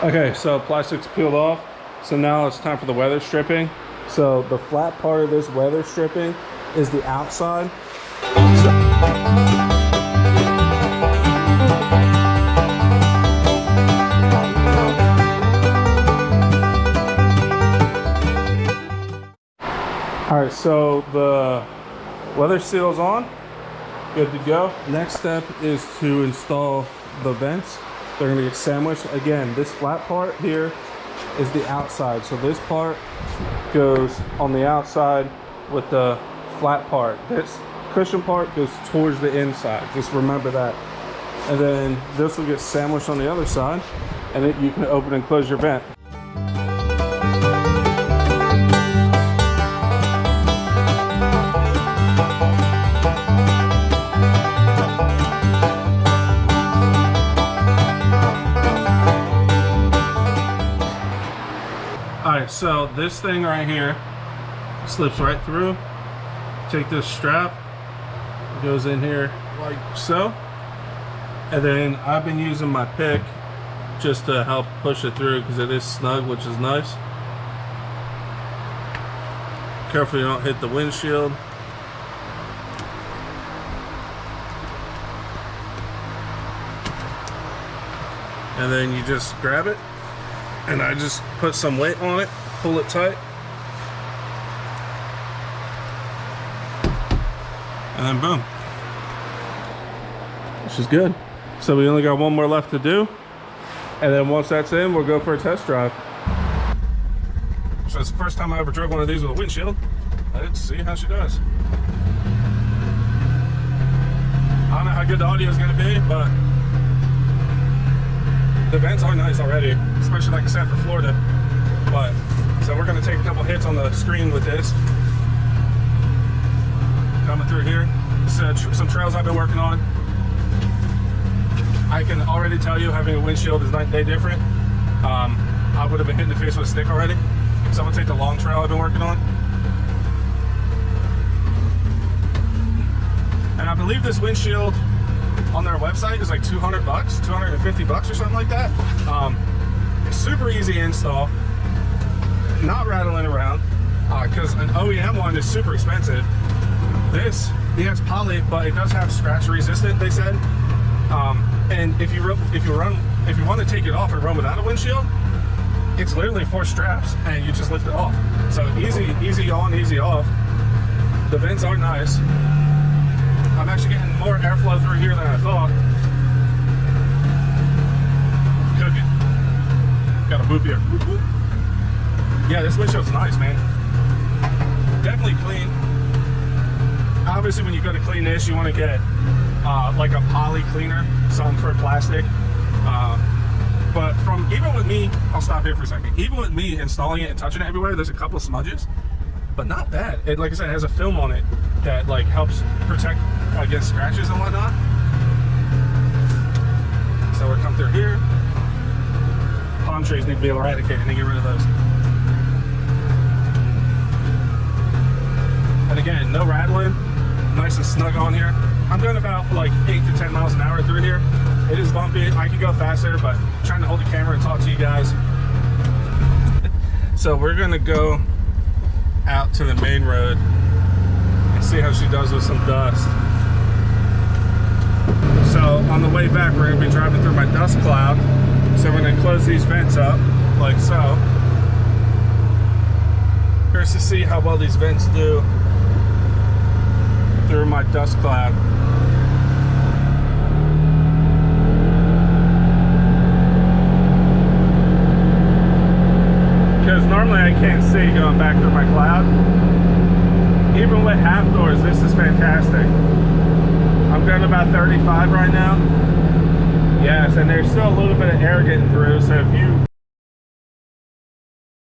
Okay, so plastic's peeled off. So now it's time for the weather stripping. So the flat part of this weather stripping is the outside. All right, so the weather seal's on, good to go. Next step is to install the vents. They're gonna get sandwiched. Again, this flat part here is the outside. So this part goes on the outside with the flat part. This cushion part goes towards the inside. Just remember that. And then this will get sandwiched on the other side, and then you can open and close your vent. Alright, so this thing right here slips right through. Take this strap, it goes in here like so, and then I've been using my pick just to help push it through because it is snug, which is nice. Careful you don't hit the windshield. And then you just grab it, and I just put some weight on it, pull it tight, and then boom, which is good. So we only got one more left to do, and then once that's in, we'll go for a test drive. So it's the first time I ever drove one of these with a windshield. Let's see how she does. I don't know how good the audio is going to be, but the vents are nice already, especially like I said for Florida. But so we're going to take a couple hits on the screen with this. Coming through here, this is some trails I've been working on. I can already tell you having a windshield is night and day different. I would have been hitting the face with a stick already. So I'm gonna take the long trail I've been working on. And I believe this windshield on their website is like 200 bucks, 250 bucks or something like that. It's super easy install, not rattling around, because an OEM one is super expensive. This, yeah, it's poly, but it does have scratch resistant, they said. And if you want to take it off and run without a windshield, it's literally 4 straps and you just lift it off. So easy on, easy off. The vents are nice. I'm actually getting more airflow through here than I thought. Cooking. Got a boop here. Boop, boop. Yeah, this windshield's nice, man. Definitely clean. Obviously, when you go to clean this, you want to get like a poly cleaner, something for plastic. But from even with me, I'll stop here for a second. Even with me installing it and touching it everywhere, there's a couple of smudges, but not bad. It, like I said, it has a film on it that like helps protect against scratches and whatnot. So we're coming through here. Palm trees need to be eradicated and get rid of those. And again, no rattling, nice and snug on here. I'm going about like 8 to 10 miles an hour through here. It is bumpy. I can go faster, but I'm trying to hold the camera and talk to you guys. So we're going to go out to the main road and see how she does with some dust. So on the way back, we're going to be driving through my dust cloud. So we're going to close these vents up like so. Here's to see how well these vents do through my dust cloud. Because normally I can't see going back through my cloud. Even with half doors, this is fantastic. I'm going about 35 right now. Yes, and there's still a little bit of air getting through, so if you